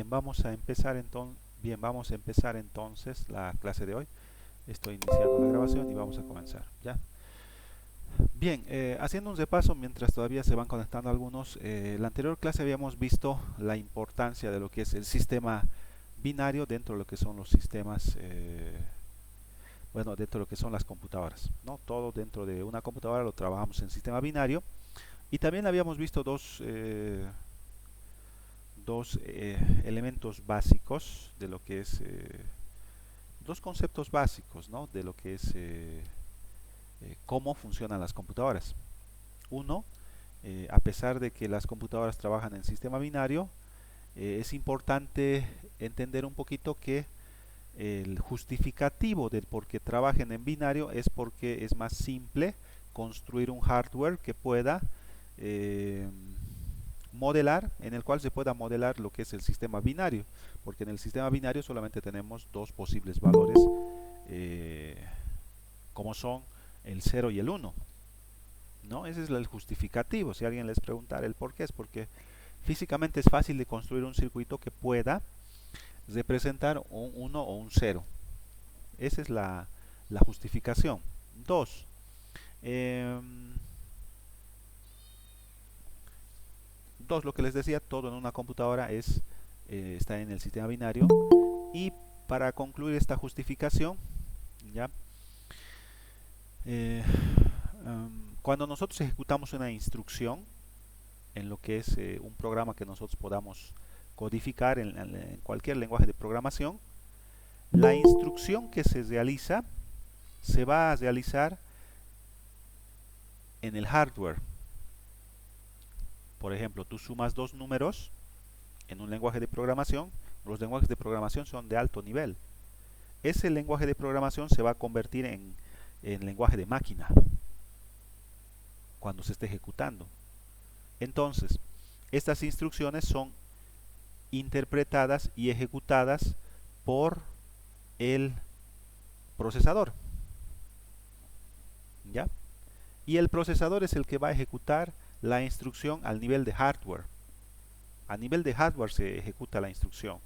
Vamos a empezar entonces la clase de hoy. Estoy iniciando la grabación y vamos a comenzar, ¿ya? Bien, haciendo un repaso mientras todavía se van conectando algunos, en la anterior clase habíamos visto la importancia de lo que es el sistema binario dentro de lo que son los sistemas, bueno, dentro de lo que son las computadoras, ¿no? Todo dentro de una computadora lo trabajamos en sistema binario. Y también habíamos visto dos elementos básicos de lo que es, dos conceptos básicos, ¿no? De lo que es cómo funcionan las computadoras. Uno, a pesar de que las computadoras trabajan en sistema binario, es importante entender un poquito que el justificativo del por qué trabajen en binario es porque es más simple construir un hardware que pueda modelar, en el cual se pueda modelar lo que es el sistema binario, porque en el sistema binario solamente tenemos dos posibles valores, eh, como son el 0 y el 1, ¿no? Ese es el justificativo. Si alguien les preguntara el por qué, es porque físicamente es fácil de construir un circuito que pueda representar un 1 o un 0. Esa es la justificación. Dos, lo que les decía, todo en una computadora está en el sistema binario. Y para concluir esta justificación, ¿ya? Cuando nosotros ejecutamos una instrucción en lo que es un programa que nosotros podamos codificar en cualquier lenguaje de programación, la instrucción que se realiza se va a realizar en el hardware. Por ejemplo, tú sumas dos números en un lenguaje de programación. Los lenguajes de programación son de alto nivel. Ese lenguaje de programación se va a convertir en lenguaje de máquina cuando se esté ejecutando. Entonces, estas instrucciones son interpretadas y ejecutadas por el procesador, ¿ya? Y el procesador es el que va a ejecutar la instrucción al nivel de hardware. A nivel de hardware se ejecuta la instrucción.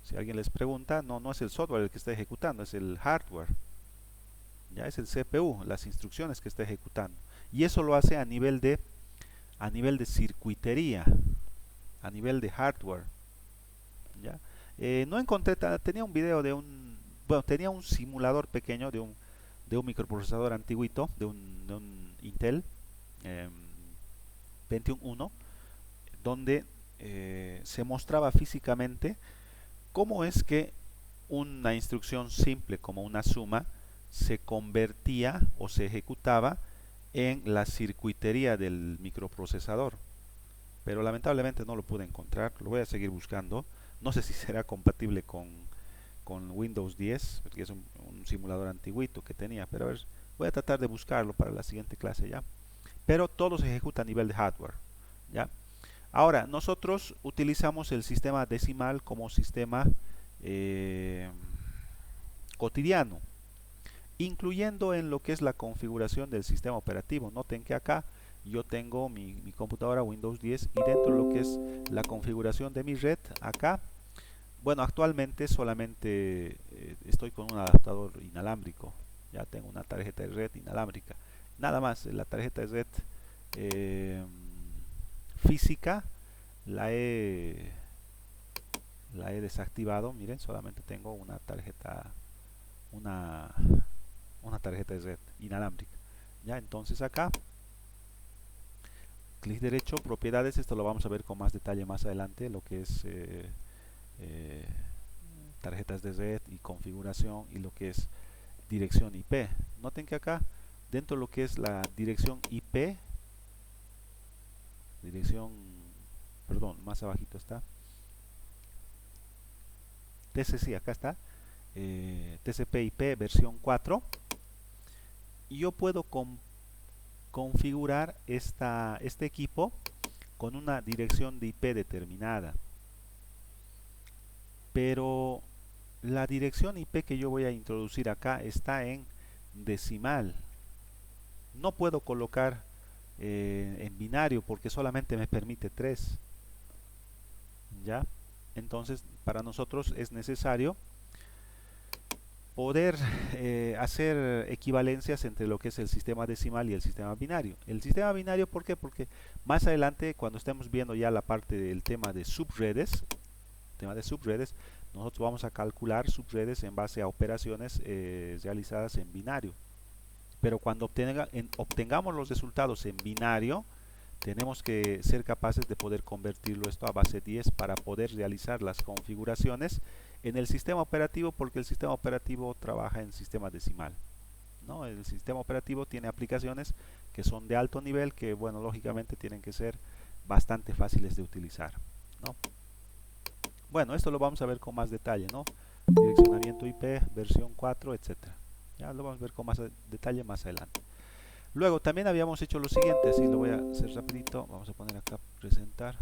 Si alguien les pregunta, no es el software el que está ejecutando, es el hardware. Ya es el CPU, las instrucciones que está ejecutando. Y eso lo hace a nivel de circuitería, a nivel de hardware. ¿Ya? No encontré, tenía un video tenía un simulador pequeño de un microprocesador antiguito, de un Intel 21.1, donde se mostraba físicamente cómo es que una instrucción simple como una suma se convertía o se ejecutaba en la circuitería del microprocesador. Pero lamentablemente no lo pude encontrar, lo voy a seguir buscando. No sé si será compatible con Windows 10, porque es un simulador antiguito que tenía, pero a ver, voy a tratar de buscarlo para la siguiente clase, ¿ya? Pero todo se ejecuta a nivel de hardware, ¿ya? Ahora, nosotros utilizamos el sistema decimal como sistema cotidiano, incluyendo en lo que es la configuración del sistema operativo. Noten que acá yo tengo mi computadora Windows 10 y dentro de lo que es la configuración de mi red, acá, bueno, actualmente solamente estoy con un adaptador inalámbrico. Ya tengo una tarjeta de red inalámbrica. Nada más, la tarjeta de red eh, física la he desactivado. Miren, solamente tengo una, una tarjeta de red inalámbrica. Ya, entonces acá, clic derecho, propiedades. Esto lo vamos a ver con más detalle más adelante, lo que es eh, tarjetas de red y configuración, y lo que es dirección IP. Noten que acá, dentro de lo que es la dirección IP, más abajito está TCP, acá está, TCP/IP versión 4, y yo puedo configurar este equipo con una dirección de IP determinada. Pero la dirección IP que yo voy a introducir acá está en decimal. No puedo colocar en binario porque solamente me permite 3. ¿Ya? entonces para nosotros es necesario poder hacer equivalencias entre lo que es el sistema decimal y el sistema binario. El sistema binario, ¿por qué? Porque más adelante, cuando estemos viendo ya la parte del tema de subredes, nosotros vamos a calcular subredes en base a operaciones realizadas en binario. Pero cuando obtengamos los resultados en binario, tenemos que ser capaces de poder convertirlo esto a base 10 para poder realizar las configuraciones en el sistema operativo, porque el sistema operativo trabaja en sistema decimal, ¿no? El sistema operativo tiene aplicaciones que son de alto nivel, que bueno, lógicamente tienen que ser bastante fáciles de utilizar, ¿no? Bueno, esto lo vamos a ver con más detalle, ¿no? Direccionamiento IP, versión 4, etcétera. Ya lo vamos a ver con más detalle más adelante. Luego también habíamos hecho lo siguiente, así lo voy a hacer rapidito. Vamos a poner acá presentar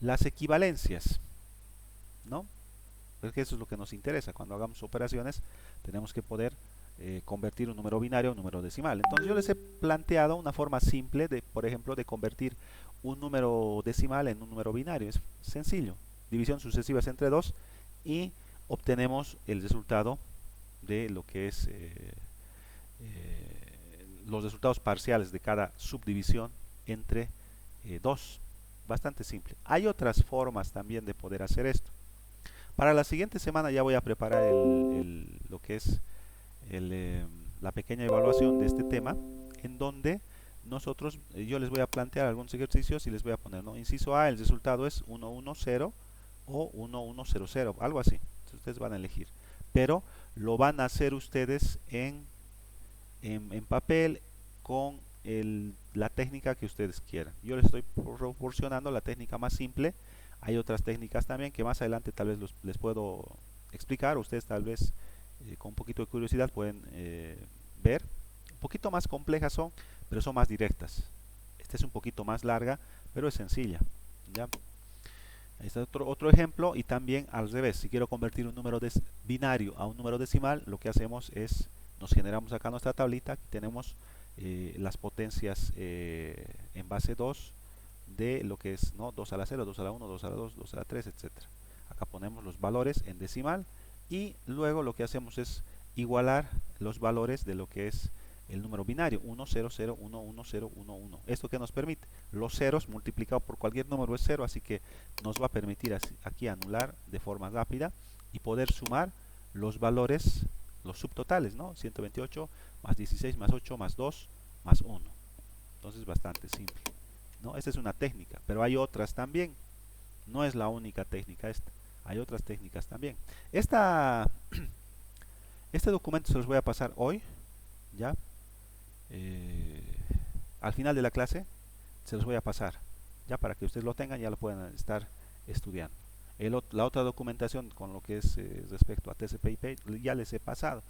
las equivalencias, ¿no? Porque eso es lo que nos interesa. Cuando hagamos operaciones tenemos que poder convertir un número binario a un número decimal. Entonces yo les he planteado una forma simple de, por ejemplo, de convertir un número decimal en un número binario. Es sencillo. División sucesivas entre 2 y obtenemos el resultado de lo que es los resultados parciales de cada subdivisión entre 2. Bastante simple. Hay otras formas también de poder hacer esto. Para la siguiente semana ya voy a preparar lo que es la pequeña evaluación de este tema, en donde yo les voy a plantear algunos ejercicios y les voy a poner, ¿no? Inciso A, el resultado es 110 o 1100, algo así. Entonces ustedes van a elegir. Pero lo van a hacer ustedes en papel con la técnica que ustedes quieran. Yo les estoy proporcionando la técnica más simple. Hay otras técnicas también que más adelante tal vez les puedo explicar. Ustedes tal vez con un poquito de curiosidad pueden ver. Un poquito más complejas son, pero son más directas. Esta es un poquito más larga, pero es sencilla. ¿Ya? Ahí está otro ejemplo, y también al revés. Si quiero convertir un número binario a un número decimal, lo que hacemos es, nos generamos acá nuestra tablita. Aquí tenemos las potencias en base 2 de lo que es, ¿no? 2 a la 0, 2 a la 1, 2 a la 2, 2 a la 3, etcétera. Acá ponemos los valores en decimal y luego lo que hacemos es igualar los valores de lo que es el número binario, 1, 0, 0, 1, 1, 0, 1, 1. ¿Esto que nos permite? Los ceros multiplicado por cualquier número es 0, así que nos va a permitir aquí anular de forma rápida y poder sumar los valores, los subtotales, ¿no? 128 más 16 más 8 más 2 más 1. Entonces bastante simple, ¿no? Esta es una técnica, pero hay otras también. No es la única técnica esta. Hay otras técnicas también. Este documento se los voy a pasar hoy, ¿ya? Al final de la clase se los voy a pasar, ya para que ustedes lo tengan, ya lo puedan estar estudiando. La otra documentación con lo que es respecto a TCP/IP ya les he pasado.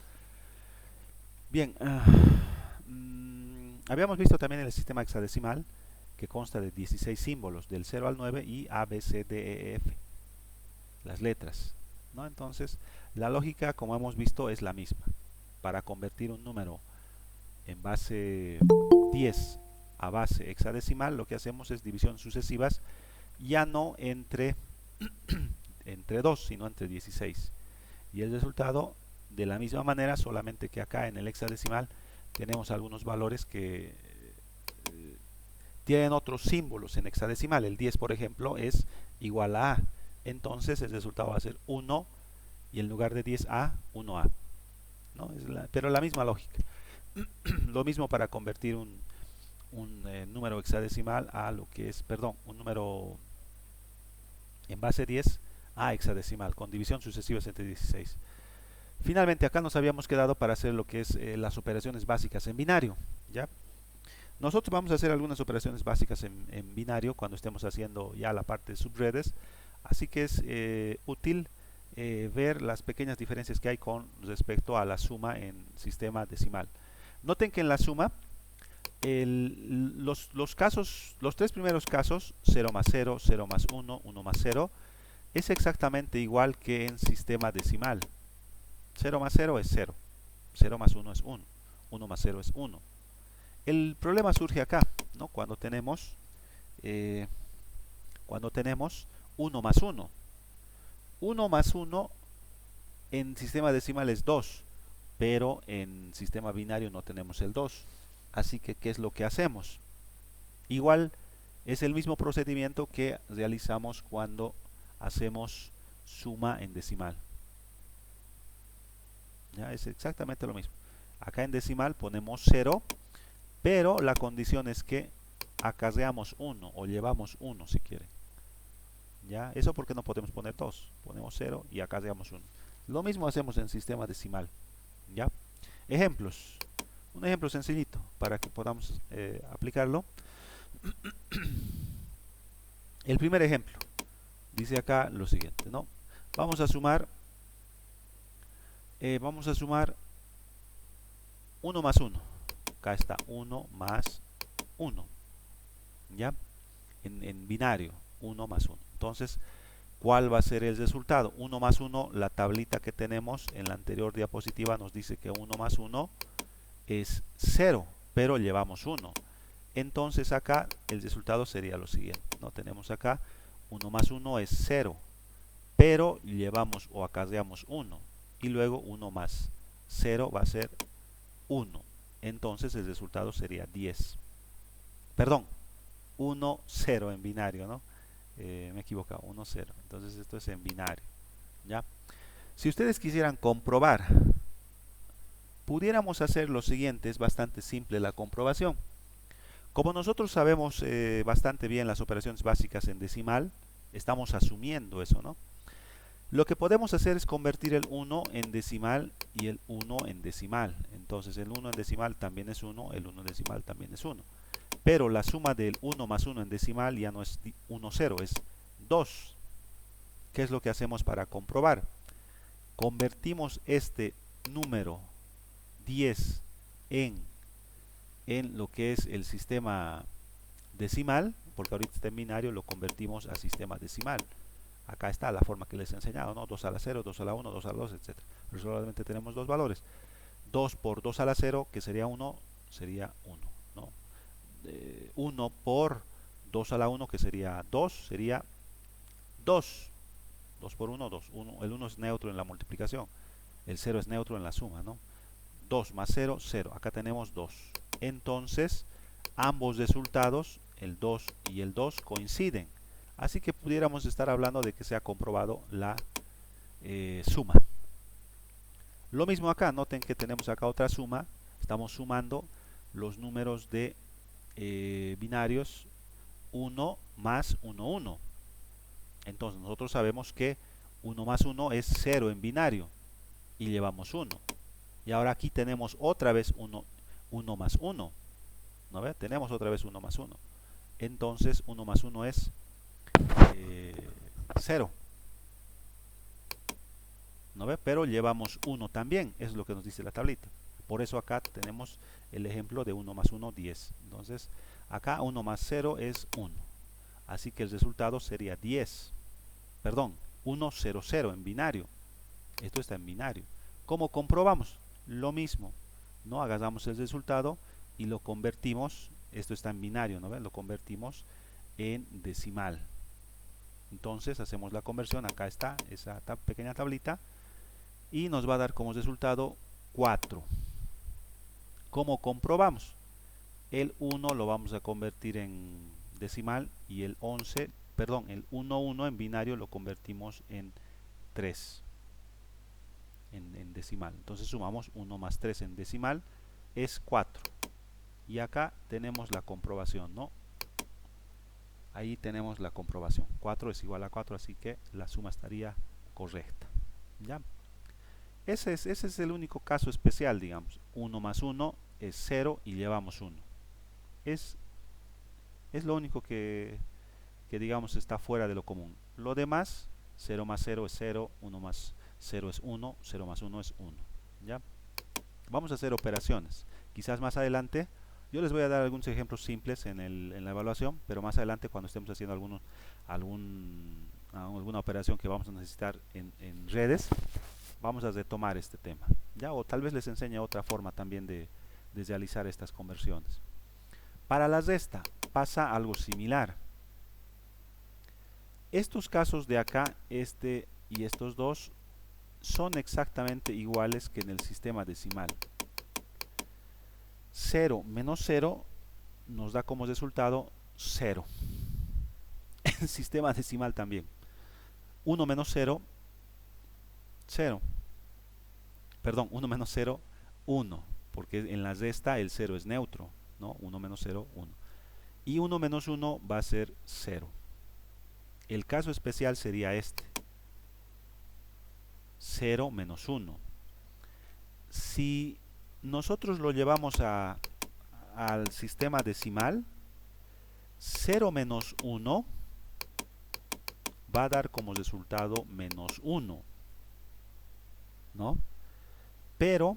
Bien, habíamos visto también el sistema hexadecimal, que consta de 16 símbolos, del 0 al 9 y A, B, C, D, E, F, las letras, ¿no? Entonces, la lógica, como hemos visto, es la misma. Para convertir un número en base 10 a base hexadecimal, lo que hacemos es división sucesivas, ya no entre 2, sino entre 16. Y el resultado, de la misma manera, solamente que acá en el hexadecimal tenemos algunos valores que tienen otros símbolos en hexadecimal. El 10, por ejemplo, es igual a A. Entonces el resultado va a ser 1 y en lugar de 10A, 1A, ¿no? Pero la misma lógica. Lo mismo para convertir un número hexadecimal a lo que es, perdón, un número en base 10 a hexadecimal, con división sucesivas entre 16. Finalmente, acá nos habíamos quedado para hacer lo que es las operaciones básicas en binario, ¿ya? Nosotros vamos a hacer algunas operaciones básicas en binario cuando estemos haciendo ya la parte de subredes, así que es útil ver las pequeñas diferencias que hay con respecto a la suma en sistema decimal. Noten que en la suma los tres primeros casos, 0 más 0, 0 más 1, 1 más 0, es exactamente igual que en sistema decimal. 0 más 0 es 0, 0 más 1 es 1, 1 más 0 es 1. El problema surge acá, ¿no? Cuando tenemos cuando tenemos 1 más 1. 1 más 1 en sistema decimal es 2, pero en sistema binario no tenemos el 2. Así que, ¿qué es lo que hacemos? Igual es el mismo procedimiento que realizamos cuando hacemos suma en decimal. ¿Ya? Es exactamente lo mismo. Acá en decimal ponemos 0, pero la condición es que acarreamos 1 o llevamos 1 si quieren. ¿Ya? Eso porque no podemos poner 2. Ponemos 0 y acarreamos 1. Lo mismo hacemos en sistema decimal. ¿Ya? Ejemplos. Un ejemplo sencillito para que podamos aplicarlo. El primer ejemplo dice acá lo siguiente, ¿no? Vamos a sumar 1 más 1. Acá está 1 más 1. ¿Ya? En binario, 1 más 1. Entonces, ¿cuál va a ser el resultado? 1 más 1, la tablita que tenemos en la anterior diapositiva nos dice que 1 más 1 es 0, pero llevamos 1. Entonces acá el resultado sería lo siguiente, ¿no? Tenemos acá 1 más 1 es 0, pero llevamos o acarreamos 1. Y luego 1 más 0 va a ser 1. Entonces el resultado sería 10. Perdón, 1, 0 en binario, ¿no? Me he equivocado, 1, 0. Entonces esto es en binario, ¿ya? Si ustedes quisieran comprobar, pudiéramos hacer lo siguiente. Es bastante simple la comprobación. Como nosotros sabemos bastante bien las operaciones básicas en decimal, estamos asumiendo eso, ¿no? Lo que podemos hacer es convertir el 1 en decimal y el 1 en decimal. Entonces el 1 en decimal también es 1, el 1 en decimal también es 1. Pero la suma del 1 más 1 en decimal ya no es 1, 0, es 2. ¿Qué es lo que hacemos para comprobar? Convertimos este número 10 en lo que es el sistema decimal, porque ahorita está en binario, lo convertimos a sistema decimal. Acá está la forma que les he enseñado, ¿no? 2 a la 0, 2 a la 1, 2 a la 2, etc. Pero solamente tenemos dos valores. 2 por 2 a la 0, que sería 1, sería 1, ¿no? 1 por 2 a la 1, que sería 2, sería 2. 2 por 1, 2. El 1 es neutro en la multiplicación. El 0 es neutro en la suma, ¿no? 2 más 0, 0. Acá tenemos 2. Entonces, ambos resultados, el 2 y el 2, coinciden. Así que pudiéramos estar hablando de que se ha comprobado la suma. Lo mismo acá, noten que tenemos acá otra suma. Estamos sumando los números de binarios 1 más 1, 1. Entonces nosotros sabemos que 1 más 1 es 0 en binario y llevamos 1. Y ahora aquí tenemos otra vez 1 más 1. ¿No ve? Tenemos otra vez 1 más 1. Entonces 1 más 1 es 0. ¿No ve? Pero llevamos 1 también, es lo que nos dice la tablita. Por eso acá tenemos el ejemplo de 1 más 1, 10. Entonces acá 1 más 0 es 1. Así que el resultado sería 10. Perdón, 1, 0, 0 en binario. Esto está en binario. ¿Cómo comprobamos? Lo mismo, ¿no? Agarramos el resultado y lo convertimos. Esto está en binario, ¿no ven? Lo convertimos en decimal. Entonces hacemos la conversión. Acá está esa pequeña tablita y nos va a dar como resultado 4. ¿Cómo comprobamos? El 1 lo vamos a convertir en decimal y el 11, perdón, el 1, 1 en binario lo convertimos en 3 en decimal. Entonces sumamos 1 más 3 en decimal es 4. Y acá tenemos la comprobación, ¿no? Ahí tenemos la comprobación. 4 es igual a 4, así que la suma estaría correcta. ¿Ya? Ese es el único caso especial, digamos. 1 más 1 es 0 y llevamos 1. Es lo único que digamos está fuera de lo común. Lo demás, 0 más 0 es 0, 1 más 0 es 1, 0 más 1 es 1. ¿Ya? Vamos a hacer operaciones. Quizás más adelante, yo les voy a dar algunos ejemplos simples en la evaluación, pero más adelante cuando estemos haciendo alguna operación que vamos a necesitar en redes, vamos a retomar este tema. ¿Ya? O tal vez les enseñe otra forma también de realizar estas conversiones. Para la resta pasa algo similar. Estos casos de acá, este y estos dos, son exactamente iguales que en el sistema decimal. 0 menos 0 nos da como resultado 0. En sistema decimal también. 1 menos 0, 0. Perdón, 1 menos 0, 1. Porque en la resta el 0 es neutro, ¿no? 1 menos 0, 1. Y 1 menos 1 va a ser 0. El caso especial sería este. 0 menos 1. Si nosotros lo llevamos al sistema decimal, 0 menos 1 va a dar como resultado menos 1, ¿no? Pero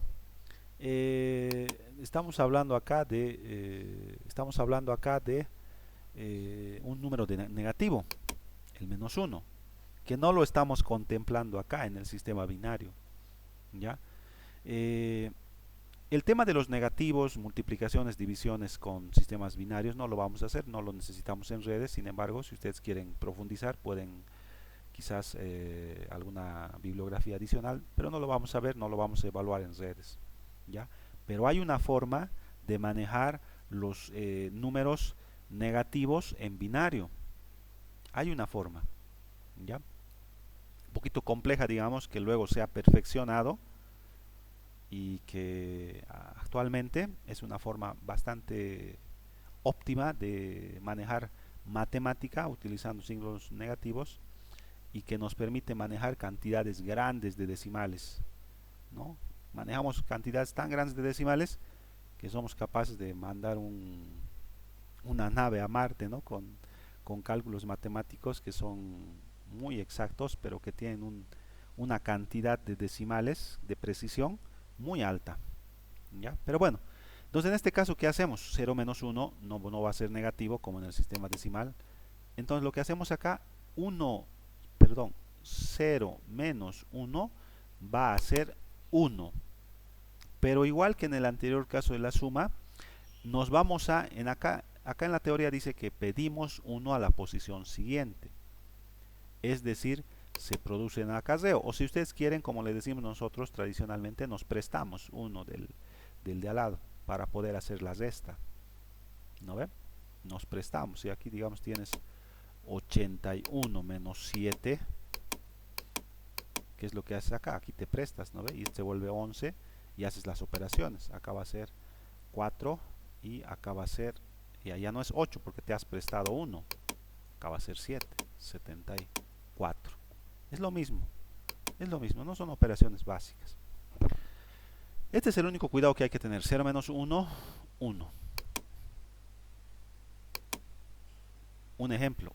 estamos hablando acá de un número negativo, el menos 1, que no lo estamos contemplando acá en el sistema binario, ¿ya? El tema de los negativos, multiplicaciones, divisiones con sistemas binarios no lo vamos a hacer, no lo necesitamos en redes. Sin embargo, si ustedes quieren profundizar, pueden quizás alguna bibliografía adicional, pero no lo vamos a ver, no lo vamos a evaluar en redes, ¿ya? Pero hay una forma de manejar los números negativos en binario. Hay una forma, ¿ya? Un poquito compleja, digamos, que luego se ha perfeccionado y que actualmente es una forma bastante óptima de manejar matemática utilizando signos negativos y que nos permite manejar cantidades grandes de decimales, ¿no? Manejamos cantidades tan grandes de decimales que somos capaces de mandar una nave a Marte, ¿no? Con cálculos matemáticos que son muy exactos, pero que tienen una cantidad de decimales de precisión muy alta, ¿ya? Pero bueno, entonces en este caso, ¿qué hacemos? 0 menos 1 no va a ser negativo como en el sistema decimal. Entonces lo que hacemos acá, 0 menos 1 va a ser 1. Pero igual que en el anterior caso de la suma, nos vamos acá en la teoría dice que pedimos 1 a la posición siguiente. Es decir, se produce un acarreo. O si ustedes quieren, como le decimos nosotros tradicionalmente, nos prestamos 1 del de al lado para poder hacer la resta, ¿no ve? Nos prestamos. Y aquí, digamos, tienes 81 menos 7. ¿Qué es lo que haces acá? Aquí te prestas, ¿no ve? Y se vuelve 11 y haces las operaciones. Acá va a ser 4 y acá va a ser, y allá no es 8 porque te has prestado 1. Acá va a ser 7, 74. Es lo mismo, no son operaciones básicas. Este es el único cuidado que hay que tener. 0 menos 1, 1. Un ejemplo.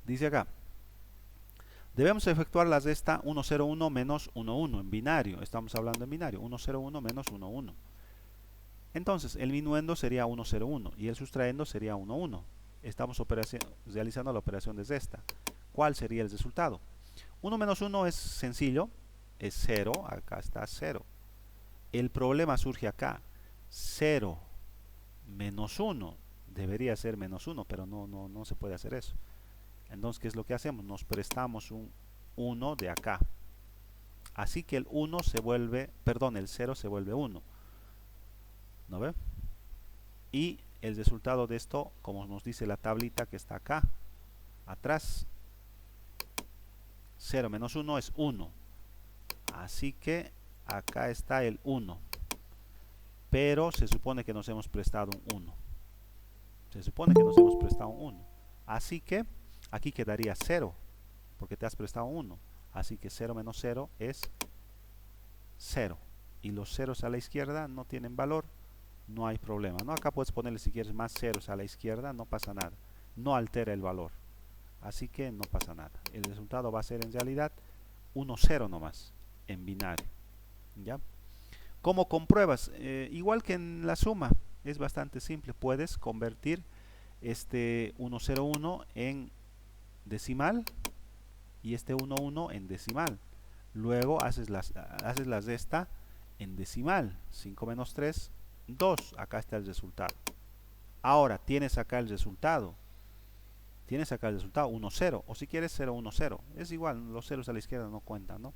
Dice acá, debemos efectuar la resta 101 menos 11 en binario. Estamos hablando en binario. 101 menos 11. Entonces, el minuendo sería 101 y el sustraendo sería 11. Estamos realizando la operación de resta. ¿Cuál sería el resultado? 1 menos 1 es sencillo, es 0, acá está 0. El problema surge acá, 0 menos 1, debería ser menos 1, pero no se puede hacer eso. Entonces, ¿qué es lo que hacemos? Nos prestamos un 1 de acá. Así que el 1 se vuelve, perdón, el 0 se vuelve 1. ¿No ve? Y el resultado de esto, como nos dice la tablita que está acá, atrás, 0 menos 1 es 1. Así que acá está el 1. Pero se supone que nos hemos prestado un 1. Se supone que nos hemos prestado un 1. Así que aquí quedaría 0, porque te has prestado 1. Así que 0 menos 0 es 0. Y los ceros a la izquierda no tienen valor, no hay problema, ¿no? Acá puedes ponerle si quieres más ceros a la izquierda, no pasa nada. No altera el valor. Así que no pasa nada. El resultado va a ser en realidad 1, 0 nomás, en binario. ¿Ya? ¿Cómo compruebas? Igual que en la suma, es bastante simple. Puedes convertir este 101 en decimal y este 11 en decimal. Luego haces la resta en decimal. 5 menos 3, 2. Acá está el resultado. Ahora tienes acá el resultado. tienes acá el resultado 1, 0, o si quieres 0, 1, 0, es igual, los ceros a la izquierda no cuentan, ¿no?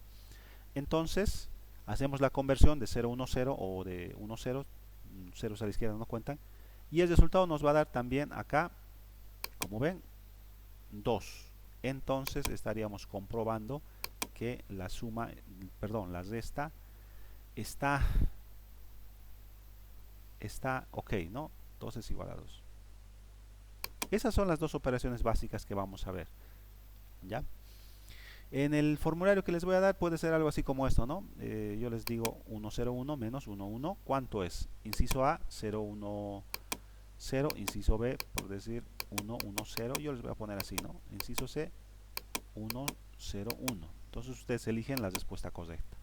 Entonces, hacemos la conversión de 0, 1, 0 o de 1, 0, ceros a la izquierda no cuentan, y el resultado nos va a dar también acá, como ven, 2. Entonces estaríamos comprobando que la suma, perdón, la resta está ok, ¿no? 2 es igual a 2. Esas son las dos operaciones básicas que vamos a ver, ¿ya? En el formulario que les voy a dar puede ser algo así como esto, ¿no? Yo les digo 101 menos 11, ¿cuánto es? Inciso A, 010, inciso B, por decir 110, yo les voy a poner así, ¿no? Inciso C, 101. Entonces ustedes eligen la respuesta correcta.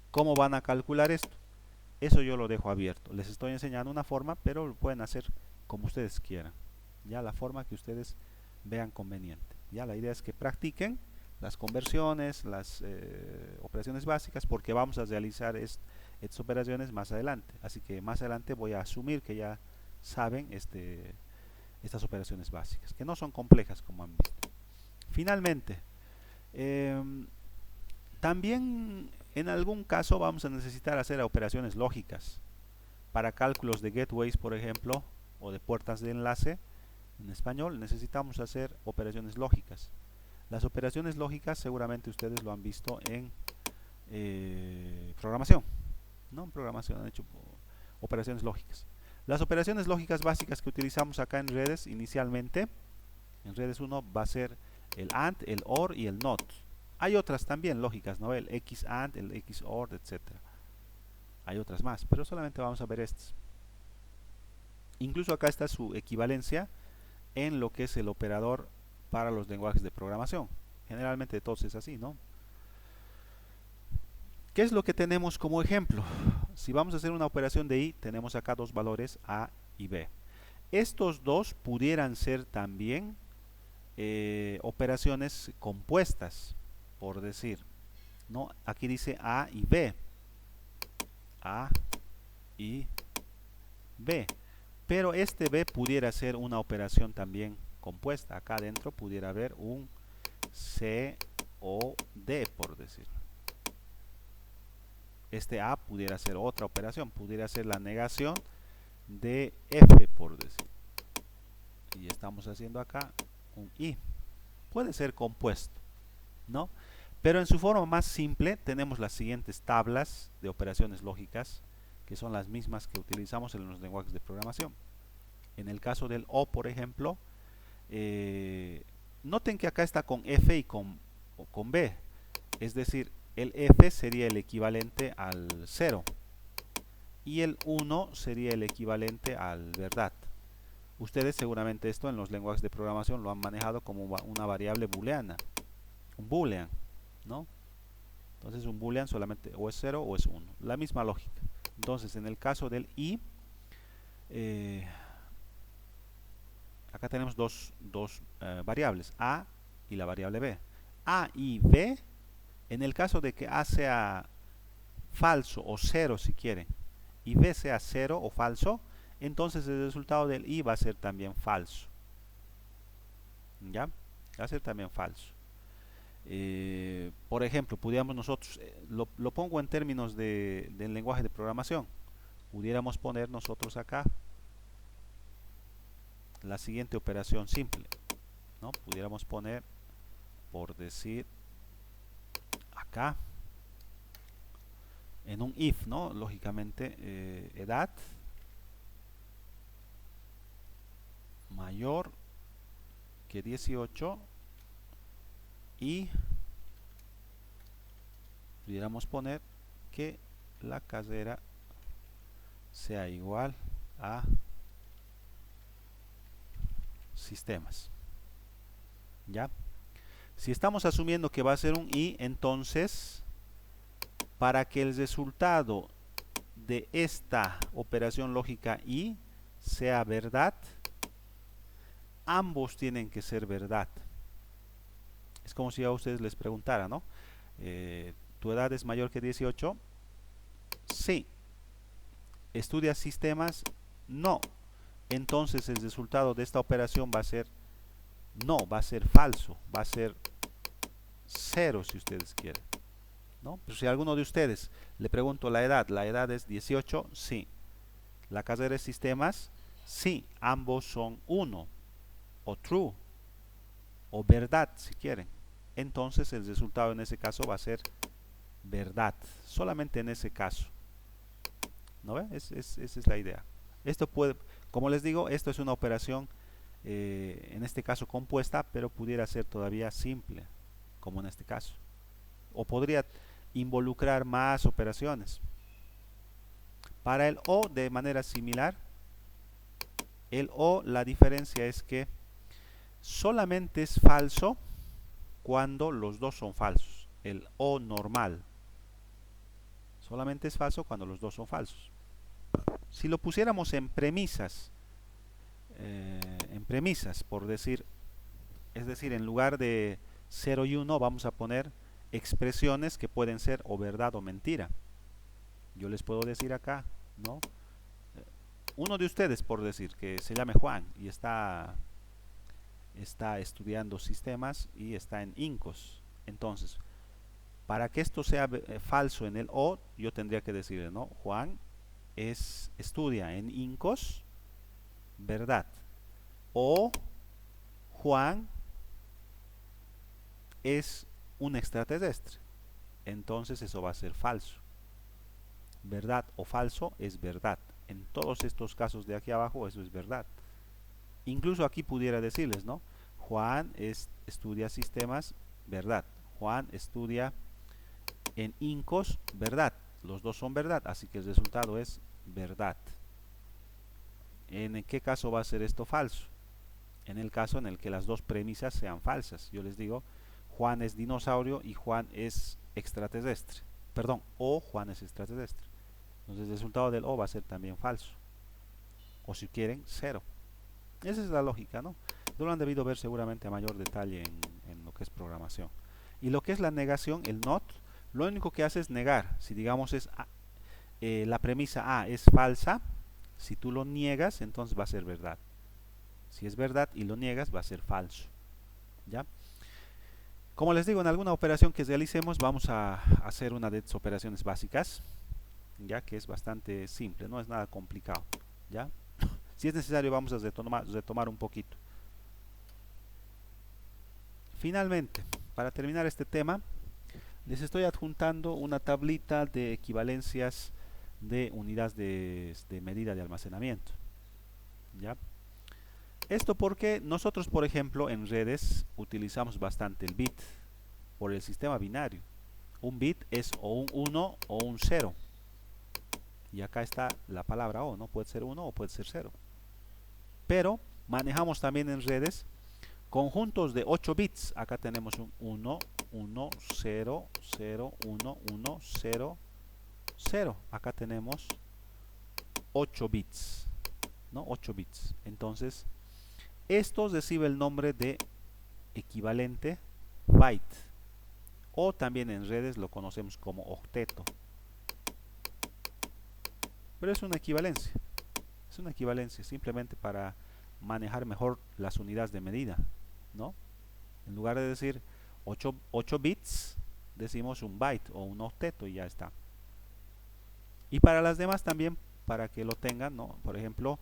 ¿Cómo van a calcular esto? Eso yo lo dejo abierto. Les estoy enseñando una forma, pero lo pueden hacer como ustedes quieran. Ya la forma que ustedes vean conveniente. Ya la idea es que practiquen las conversiones, las operaciones básicas, porque vamos a realizar estas operaciones más adelante. Así que más adelante voy a asumir que ya saben estas operaciones básicas, que no son complejas como han visto. Finalmente, también en algún caso vamos a necesitar hacer operaciones lógicas para cálculos de gateways, por ejemplo, o de puertas de enlace. En español necesitamos hacer operaciones lógicas. Las operaciones lógicas seguramente ustedes lo han visto en programación, ¿no? En programación han hecho operaciones lógicas. Las operaciones lógicas básicas que utilizamos acá en redes inicialmente, en redes 1 va a ser el AND, el OR y el NOT. Hay otras también lógicas, ¿no? El XAND, el XOR, etc. Hay otras más, pero solamente vamos a ver estas. Incluso acá está su equivalencia en lo que es el operador para los lenguajes de programación. Generalmente todos es así, ¿no? ¿Qué es lo que tenemos como ejemplo? Si vamos a hacer una operación de I, tenemos acá dos valores A y B. Estos dos pudieran ser también operaciones compuestas, por decir, ¿no? Aquí dice A y B. A y B. Pero este B pudiera ser una operación también compuesta. Acá adentro pudiera haber un C o D, por decir. Este A pudiera ser otra operación, pudiera ser la negación de F, por decir. Y estamos haciendo acá un I. Puede ser compuesto, ¿no? Pero en su forma más simple tenemos las siguientes tablas de operaciones lógicas, que son las mismas que utilizamos en los lenguajes de programación. En el caso del O, por ejemplo, noten que acá está con F y con B. Es decir, el F sería el equivalente al 0 y el 1 sería el equivalente al verdad. Ustedes seguramente esto en los lenguajes de programación lo han manejado como una variable booleana, un boolean, ¿no? Entonces un boolean solamente o es 0 o es 1, la misma lógica. Entonces en el caso del I, acá tenemos dos variables, A y la variable B. A y B, en el caso de que A sea falso o 0 si quieren, y B sea 0 o falso, entonces el resultado del I va a ser también falso. ¿Ya? Va a ser también falso. Por ejemplo, pudiéramos nosotros, lo pongo en términos del lenguaje de programación, pudiéramos poner nosotros acá la siguiente operación simple, ¿no? Pudiéramos poner, por decir, acá, en un if, ¿no? Lógicamente, edad mayor que 18 y pudiéramos poner que la carrera sea igual a sistemas. ¿Ya? Si estamos asumiendo que va a ser un i, entonces para que el resultado de esta operación lógica i sea verdad, ambos tienen que ser verdad. Es como si a ustedes les preguntara, ¿no? ¿Tu edad es mayor que 18? Sí. ¿Estudias sistemas? No. Entonces el resultado de esta operación va a ser No, va a ser falso, va a ser 0 si ustedes quieren, ¿no? Pero si a alguno de ustedes le pregunto la edad es 18, sí. La carrera de sistemas, sí, ambos son 1 o true o verdad si quieren. Entonces el resultado en ese caso va a ser verdad, solamente en ese caso. ¿No ve? Esa es la idea. Esto puede, como les digo, esto es una operación en este caso compuesta, pero pudiera ser todavía simple, como en este caso. O podría involucrar más operaciones. Para el O, de manera similar, el O, la diferencia es que solamente es falso cuando los dos son falsos. El O normal solamente es falso cuando los dos son falsos. Si lo pusiéramos en premisas, por decir, es decir, en lugar de 0 y 1 vamos a poner expresiones que pueden ser o verdad o mentira. Yo les puedo decir acá, ¿no? Uno de ustedes, por decir, que se llame Juan y está estudiando sistemas y está en INCOS. Entonces, para que esto sea falso en el O, yo tendría que decirle, ¿no? Juan estudia en INCOS, verdad. O Juan es un extraterrestre. Entonces eso va a ser falso. Verdad o falso es verdad. En todos estos casos de aquí abajo eso es verdad. Incluso aquí pudiera decirles, ¿no? Juan estudia sistemas, verdad. Juan estudia en INCOS, verdad. Los dos son verdad, así que el resultado es verdad. ¿En qué caso va a ser esto falso? En el caso en el que las dos premisas sean falsas. Yo les digo, Juan es dinosaurio y Juan es extraterrestre. Perdón, o Juan es extraterrestre. Entonces el resultado del O va a ser también falso. O si quieren, 0. Esa es la lógica, ¿no? No lo han debido ver seguramente a mayor detalle en lo que es programación. Y lo que es la negación, el not, lo único que hace es negar. Si digamos la premisa A es falsa, si tú lo niegas, entonces va a ser verdad. Si es verdad y lo niegas, va a ser falso. ¿Ya? Como les digo, en alguna operación que realicemos, vamos a hacer una de estas operaciones básicas, ya que es bastante simple, no es nada complicado. ¿Ya? Si es necesario, vamos a retomar un poquito. Finalmente, para terminar este tema, les estoy adjuntando una tablita de equivalencias de unidades de medida de almacenamiento. ¿Ya? Esto porque nosotros, por ejemplo, en redes utilizamos bastante el bit por el sistema binario. Un bit es o un 1 o un 0. Y acá está la palabra O, ¿no? Puede ser 1 o puede ser 0. Pero manejamos también en redes conjuntos de 8 bits. Acá tenemos un 1, 1, 0, 0, 1, 1, 0, 0. Acá tenemos 8 bits, ¿no? 8 bits. Entonces, esto recibe el nombre de equivalente byte. O también en redes lo conocemos como octeto. Pero es una equivalencia. Es una equivalencia simplemente para manejar mejor las unidades de medida, ¿no? En lugar de decir 8 bits, decimos un byte o un octeto y ya está. Y para las demás también, para que lo tengan, ¿no? Por ejemplo,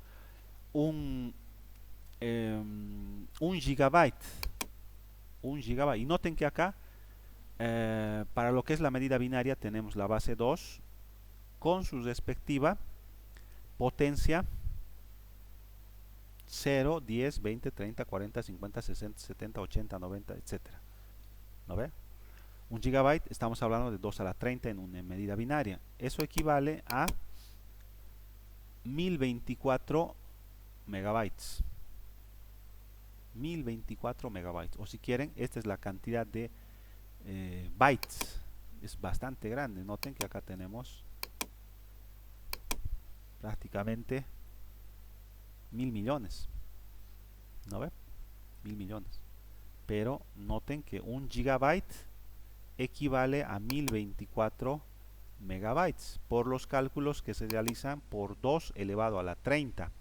un gigabyte. Un gigabyte. Y noten que acá, para lo que es la medida binaria, tenemos la base 2 con su respectiva potencia 0, 10, 20, 30, 40, 50, 60, 70, 80, 90, etcétera. ¿No ve? Un gigabyte, estamos hablando de 2 a la 30 en una medida binaria. Eso equivale a 1024 megabytes. 1024 megabytes. O si quieren, esta es la cantidad de bytes. Es bastante grande. Noten que acá tenemos prácticamente 1000 millones. ¿No ve? 1000 millones. Pero noten que un gigabyte equivale a 1024 megabytes por los cálculos que se realizan por 2 elevado a la 30.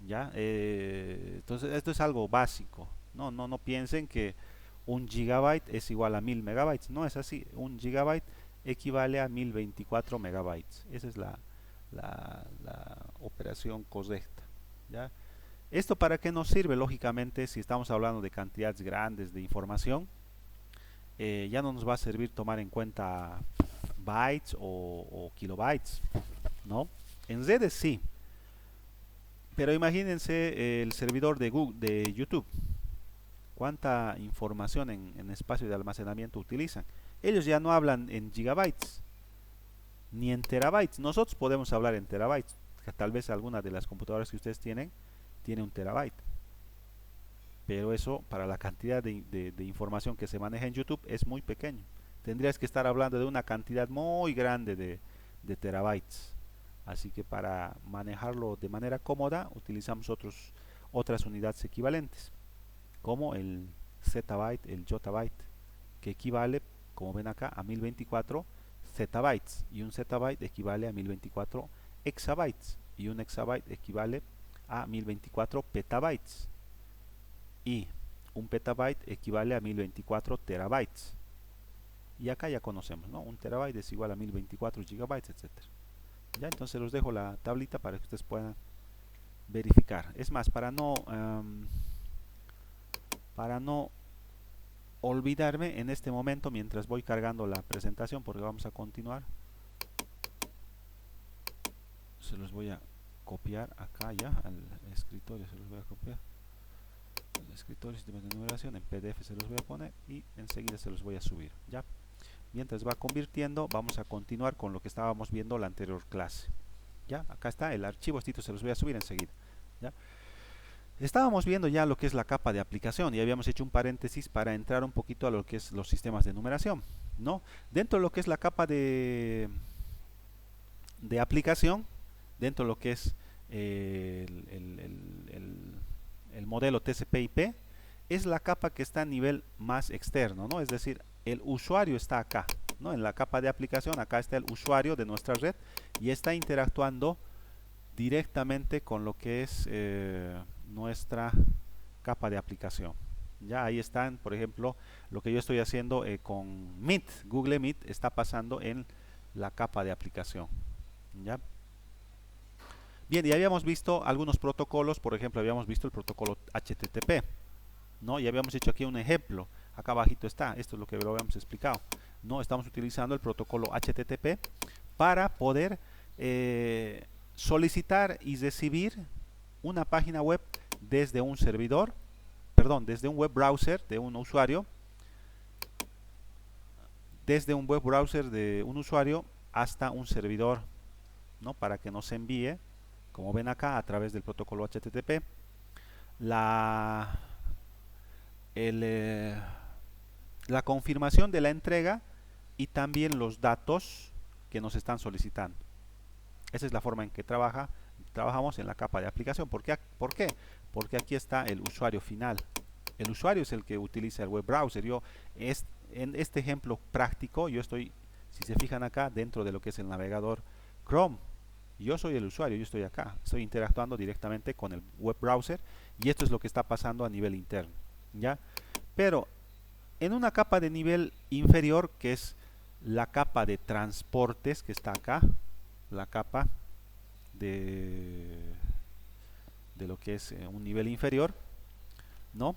¿ya? Entonces esto es algo básico. No piensen que un gigabyte es igual a 1000 megabytes. No es así. Un gigabyte equivale a 1024 megabytes. Esa es la operación correcta. ¿Ya? ¿Esto para qué nos sirve? Lógicamente, si estamos hablando de cantidades grandes de información, ya no nos va a servir tomar en cuenta bytes o kilobytes, ¿no? En redes sí, pero imagínense el servidor de Google, de YouTube, cuánta información en espacio de almacenamiento utilizan. Ellos ya no hablan en gigabytes ni en terabytes. Nosotros podemos hablar en terabytes. Tal vez alguna de las computadoras que ustedes tienen tiene un terabyte. Pero eso para la cantidad de información que se maneja en YouTube es muy pequeño. Tendrías que estar hablando de una cantidad muy grande de terabytes. Así que para manejarlo de manera cómoda utilizamos otras unidades equivalentes, como el zettabyte, el yottabyte, que equivale, como ven acá, a 1024 zettabytes, y un zettabyte equivale a 1024 exabytes, y un exabyte equivale a 1024 petabytes, y un petabyte equivale a 1024 terabytes. Y acá ya conocemos, ¿no? Un terabyte es igual a 1024 gigabytes, etcétera. Ya, entonces los dejo la tablita para que ustedes puedan verificar. Es más, para no olvidarme en este momento mientras voy cargando la presentación, porque vamos a continuar, se los voy a copiar acá ya al escritorio, se los voy a copiar al escritorio, sistema de numeración, en PDF se los voy a poner y enseguida se los voy a subir. Ya, mientras va convirtiendo, vamos a continuar con lo que estábamos viendo la anterior clase. Ya, acá está el archivo, se los voy a subir enseguida. Ya, estábamos viendo ya lo que es la capa de aplicación y habíamos hecho un paréntesis para entrar un poquito a lo que es los sistemas de numeración, ¿no? Dentro de lo que es la capa de aplicación, dentro de lo que es el modelo TCP/IP, es la capa que está a nivel más externo, ¿no? Es decir, el usuario está acá, ¿no? En la capa de aplicación, acá está el usuario de nuestra red y está interactuando directamente con lo que es nuestra capa de aplicación. Ya ahí están, por ejemplo, lo que yo estoy haciendo con Meet, Google Meet, está pasando en la capa de aplicación. ¿Ya? Bien, y habíamos visto algunos protocolos, por ejemplo, habíamos visto el protocolo HTTP, ¿no? Y habíamos hecho aquí un ejemplo, acá abajito está, esto es lo que lo habíamos explicado, ¿no? Estamos utilizando el protocolo HTTP para poder solicitar y recibir una página web desde un servidor, perdón, desde un web browser de un usuario, desde un web browser de un usuario hasta un servidor, ¿no? Para que nos envíe, como ven acá, a través del protocolo HTTP, la, la confirmación de la entrega y también los datos que nos están solicitando. Esa es la forma en que trabajamos en la capa de aplicación. ¿Por qué? Porque aquí está el usuario final. El usuario es el que utiliza el web browser. En este ejemplo práctico, yo estoy, si se fijan acá, dentro de lo que es el navegador Chrome. Yo soy el usuario, yo estoy acá. Estoy interactuando directamente con el web browser y esto es lo que está pasando a nivel interno. ¿Ya? Pero en una capa de nivel inferior, que es la capa de transportes, que está acá, la capa de lo que es un nivel inferior, ¿no?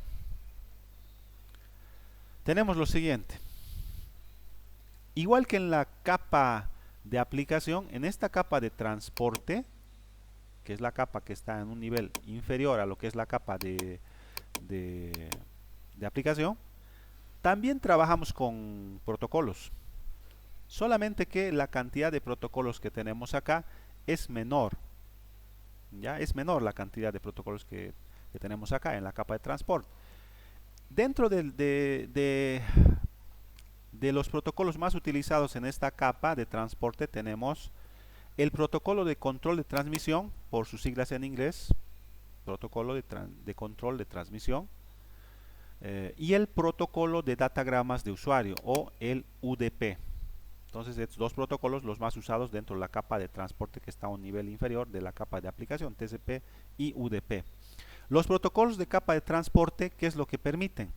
Tenemos lo siguiente. Igual que en la capa de aplicación, en esta capa de transporte, que es la capa que está en un nivel inferior a lo que es la capa de aplicación, también trabajamos con protocolos. Solamente que la cantidad de protocolos que tenemos acá es menor. Ya es menor la cantidad de protocolos que tenemos acá en la capa de transporte. Dentro de los protocolos más utilizados en esta capa de transporte tenemos el protocolo de control de transmisión, por sus siglas en inglés, protocolo de control de transmisión, y el protocolo de datagramas de usuario, o el UDP. Entonces, estos dos protocolos los más usados dentro de la capa de transporte que está a un nivel inferior de la capa de aplicación, TCP y UDP. Los protocolos de capa de transporte, ¿qué es lo que permiten?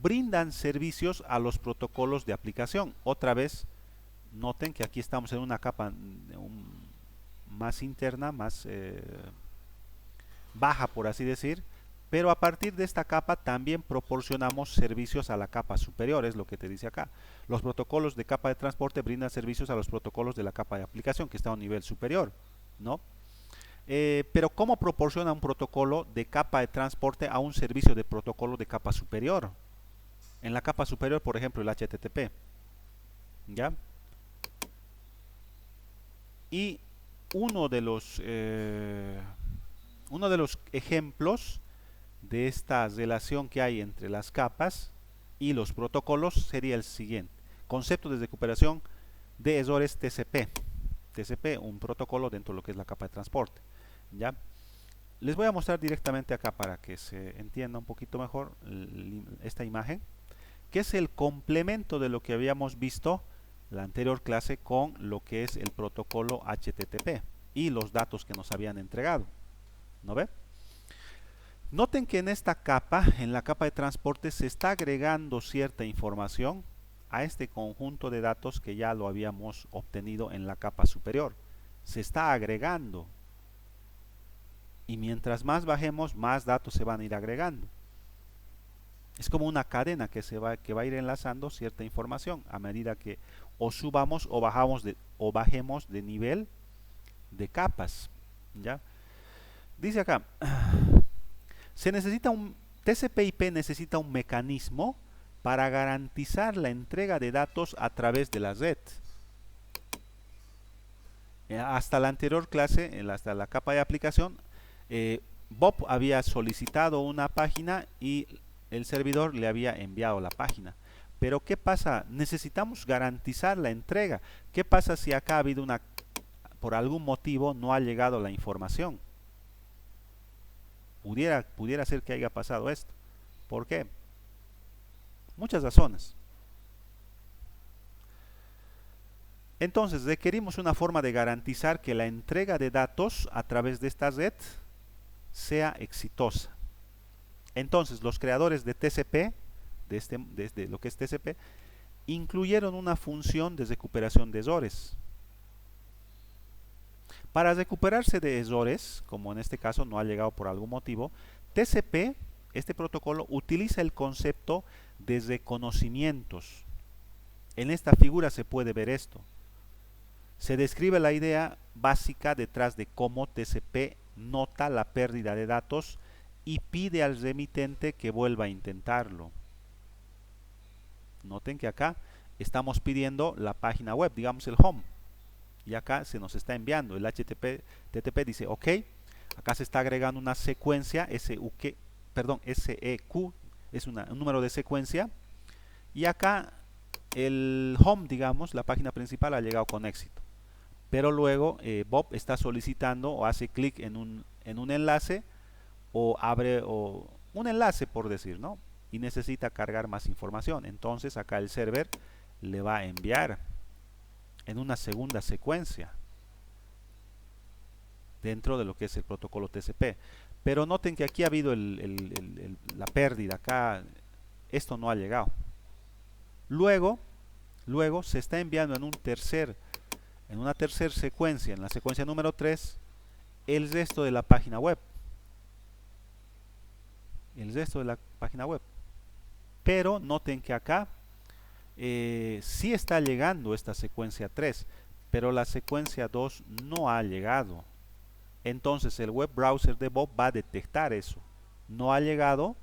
Brindan servicios a los protocolos de aplicación. Otra vez, noten que aquí estamos en una capa más interna, más baja, por así decir, pero a partir de esta capa también proporcionamos servicios a la capa superior, es lo que te dice acá. Los protocolos de capa de transporte brindan servicios a los protocolos de la capa de aplicación, que está a un nivel superior, ¿no? Pero ¿cómo proporciona un protocolo de capa de transporte a un servicio de protocolo de capa superior? En la capa superior, por ejemplo, el HTTP, ¿ya? Y uno de los ejemplos de esta relación que hay entre las capas y los protocolos sería el siguiente: concepto de recuperación de errores TCP. TCP, un protocolo dentro de lo que es la capa de transporte. ¿Ya? Les voy a mostrar directamente acá para que se entienda un poquito mejor esta imagen, que es el complemento de lo que habíamos visto la anterior clase con lo que es el protocolo HTTP y los datos que nos habían entregado. ¿No ve? Noten que en esta capa, en la capa de transporte, se está agregando cierta información a este conjunto de datos que ya lo habíamos obtenido en la capa superior. Se está agregando. Y mientras más bajemos, más datos se van a ir agregando. Es como una cadena que va a ir enlazando cierta información a medida que o subamos o bajemos de nivel de capas. ¿Ya? Dice acá, TCP/IP necesita un mecanismo para garantizar la entrega de datos a través de la red. Hasta la anterior clase, hasta la capa de aplicación, Bob había solicitado una página y el servidor le había enviado la página. Pero ¿qué pasa? Necesitamos garantizar la entrega. ¿Qué pasa si acá ha habido por algún motivo no ha llegado la información? Pudiera ser que haya pasado esto. ¿Por qué? Muchas razones. Entonces, requerimos una forma de garantizar que la entrega de datos a través de esta red sea exitosa. Entonces, los creadores de TCP, de lo que es TCP, incluyeron una función de recuperación de errores. Para recuperarse de errores, como en este caso no ha llegado por algún motivo, TCP, este protocolo, utiliza el concepto de reconocimientos. En esta figura se puede ver esto. Se describe la idea básica detrás de cómo TCP nota la pérdida de datos y pide al remitente que vuelva a intentarlo. Noten que acá estamos pidiendo la página web, digamos el home. Y acá se nos está enviando el HTTP dice ok, acá se está agregando una secuencia SEQ, es un número de secuencia, y acá el home, digamos, la página principal ha llegado con éxito, pero luego Bob está solicitando o hace clic en un enlace o abre un enlace, por decir, ¿no? Y necesita cargar más información. Entonces acá el server le va a enviar en una segunda secuencia dentro de lo que es el protocolo TCP. Pero noten que aquí ha habido la pérdida. Acá esto no ha llegado. Luego se está enviando en una tercera secuencia, en la secuencia número 3, el resto de la página web. Pero noten que acá sí está llegando esta secuencia 3, pero la secuencia 2 no ha llegado. Entonces el web browser de Bob va a detectar eso. No ha llegado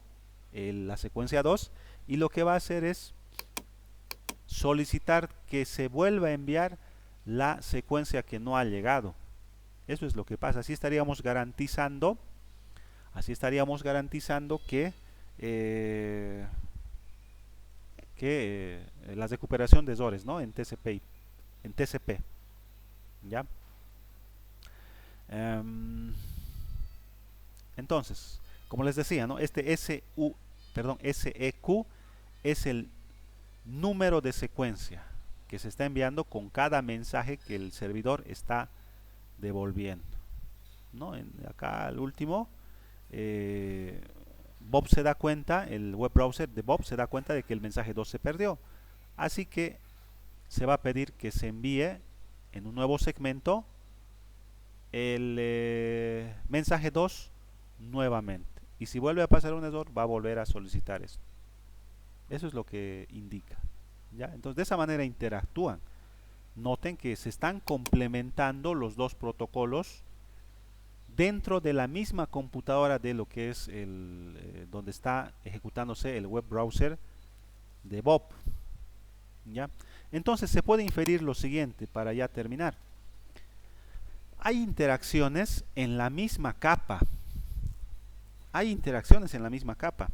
la secuencia 2 y lo que va a hacer es solicitar que se vuelva a enviar la secuencia que no ha llegado. Eso es lo que pasa. Así estaríamos garantizando que la recuperación de errores, ¿no? en TCP, ¿ya? Entonces, como les decía, ¿no? Este SEQ es el número de secuencia. que se está enviando con cada mensaje que el servidor está devolviendo, ¿no? Acá al último, Bob se da cuenta, el web browser de Bob se da cuenta de que el mensaje 2 se perdió. Así que se va a pedir que se envíe en un nuevo segmento el mensaje 2 nuevamente. Y si vuelve a pasar un error, va a volver a solicitar esto. Eso es lo que indica, ¿ya? Entonces, de esa manera interactúan. Noten que se están complementando los dos protocolos dentro de la misma computadora de lo que es donde está ejecutándose el web browser de Bob, ¿ya? Entonces se puede inferir lo siguiente para ya terminar. Hay interacciones en la misma capa. Hay interacciones en la misma capa,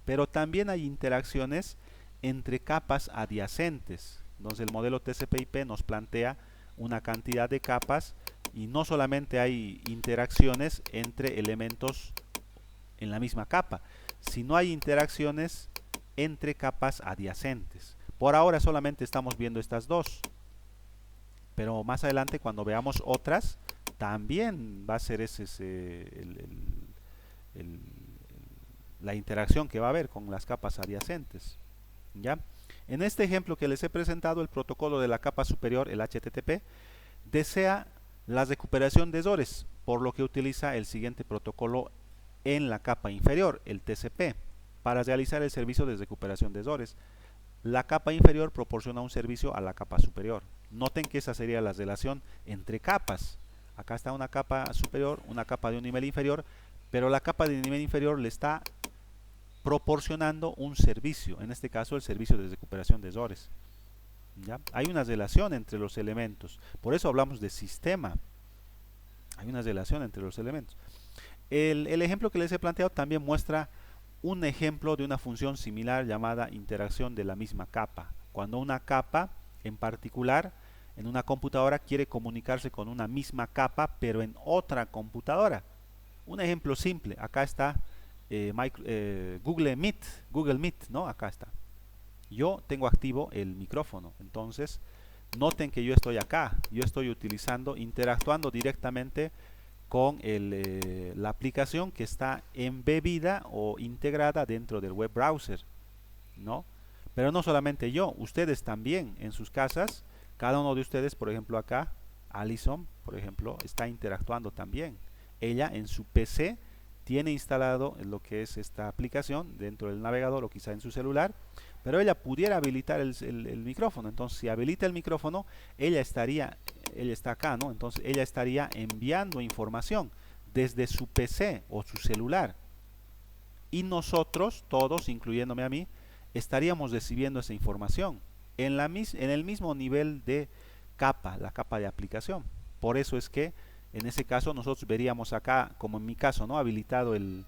pero también hay interacciones entre capas adyacentes. Entonces el modelo TCP/IP nos plantea una cantidad de capas y no solamente hay interacciones entre elementos en la misma capa, sino hay interacciones entre capas adyacentes. Por ahora solamente estamos viendo estas dos, pero más adelante cuando veamos otras, también va a ser la interacción que va a haber con las capas adyacentes, ¿ya? En este ejemplo que les he presentado, el protocolo de la capa superior, el HTTP, desea la recuperación de errores, por lo que utiliza el siguiente protocolo en la capa inferior, el TCP, para realizar el servicio de recuperación de errores. La capa inferior proporciona un servicio a la capa superior. Noten que esa sería la relación entre capas. Acá está una capa superior, una capa de un nivel inferior, pero la capa de nivel inferior le está proporcionando un servicio, en este caso el servicio de recuperación de errores, ¿ya? Hay una relación entre los elementos, por eso hablamos de sistema. Hay una relación entre los elementos. El ejemplo que les he planteado también muestra un ejemplo de una función similar llamada interacción de la misma capa. Cuando una capa en particular en una computadora quiere comunicarse con una misma capa pero en otra computadora. Un ejemplo simple, acá está Google Meet, ¿no? Acá está. Yo tengo activo el micrófono, entonces noten que yo estoy acá, yo estoy interactuando directamente con la aplicación que está embebida o integrada dentro del web browser, ¿no? Pero no solamente yo, ustedes también en sus casas, cada uno de ustedes, por ejemplo acá, Alison, por ejemplo, está interactuando también. Ella en su PC tiene instalado lo que es esta aplicación dentro del navegador o quizá en su celular, pero ella pudiera habilitar el micrófono. Entonces si habilita el micrófono, ella está acá, ¿no? Entonces ella estaría enviando información desde su PC o su celular, y nosotros todos, incluyéndome a mí, estaríamos recibiendo esa información en el mismo nivel de capa, la capa de aplicación. Por eso es que en ese caso nosotros veríamos acá, como en mi caso, ¿no? Habilitado el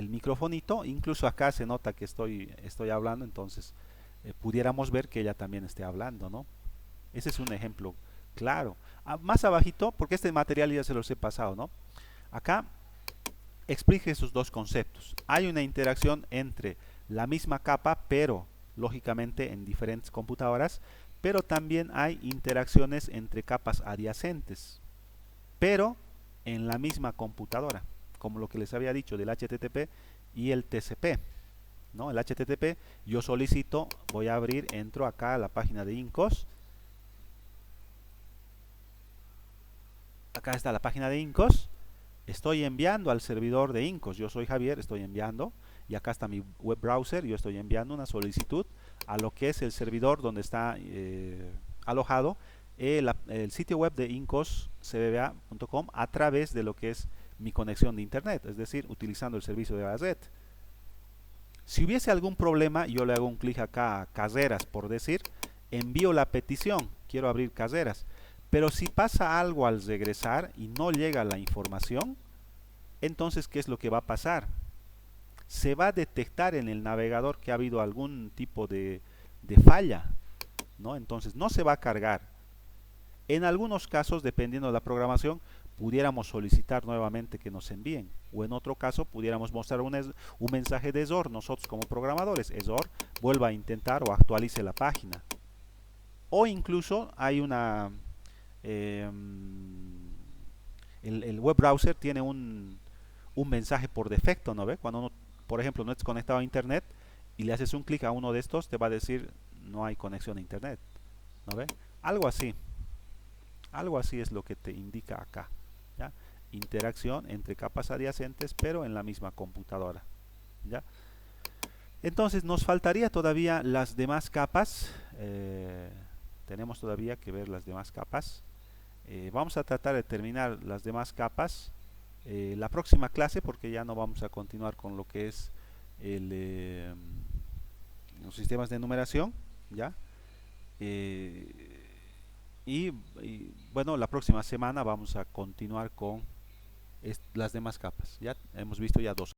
microfonito, incluso acá se nota que estoy hablando, entonces pudiéramos ver que ella también esté hablando, ¿no? Ese es un ejemplo claro. Más abajito, porque este material ya se los he pasado, ¿no? Acá explique esos dos conceptos. Hay una interacción entre la misma capa, pero lógicamente en diferentes computadoras, pero también hay interacciones entre capas adyacentes, pero en la misma computadora, como lo que les había dicho del HTTP y el TCP, ¿no? El HTTP yo solicito, voy a abrir, entro acá a la página de INCOS. Acá está la página de INCOS. Estoy enviando al servidor de INCOS. Yo soy Javier, estoy enviando. Y acá está mi web browser. Yo estoy enviando una solicitud a lo que es el servidor donde está alojado el sitio web de incoscbba.com a través de lo que es mi conexión de internet, es decir, utilizando el servicio de la red. Si hubiese algún problema, yo le hago un clic acá a Carreras, por decir, envío la petición, quiero abrir Carreras, pero si pasa algo al regresar y no llega la información, entonces ¿qué es lo que va a pasar? Se va a detectar en el navegador que ha habido algún tipo de falla, ¿no? Entonces no se va a cargar. En algunos casos, dependiendo de la programación, pudiéramos solicitar nuevamente que nos envíen, o en otro caso pudiéramos mostrar un mensaje de error nosotros como programadores, error, vuelva a intentar o actualice la página. o incluso hay una eh, el web browser tiene un mensaje por defecto, ¿no ve? Cuando uno, por ejemplo, no es conectado a internet y le haces un clic a uno de estos, te va a decir no hay conexión a internet, ¿no ve? Algo así, algo así es lo que te indica acá, ¿ya? Interacción entre capas adyacentes, pero en la misma computadora, ¿ya? Entonces nos faltaría todavía las demás capas, tenemos todavía que ver las demás capas. Vamos a tratar de terminar las demás capas la próxima clase, porque ya no vamos a continuar con lo que es los sistemas de numeración, ¿ya? Eh, bueno, la próxima semana vamos a continuar con las demás capas. Ya hemos visto ya dos.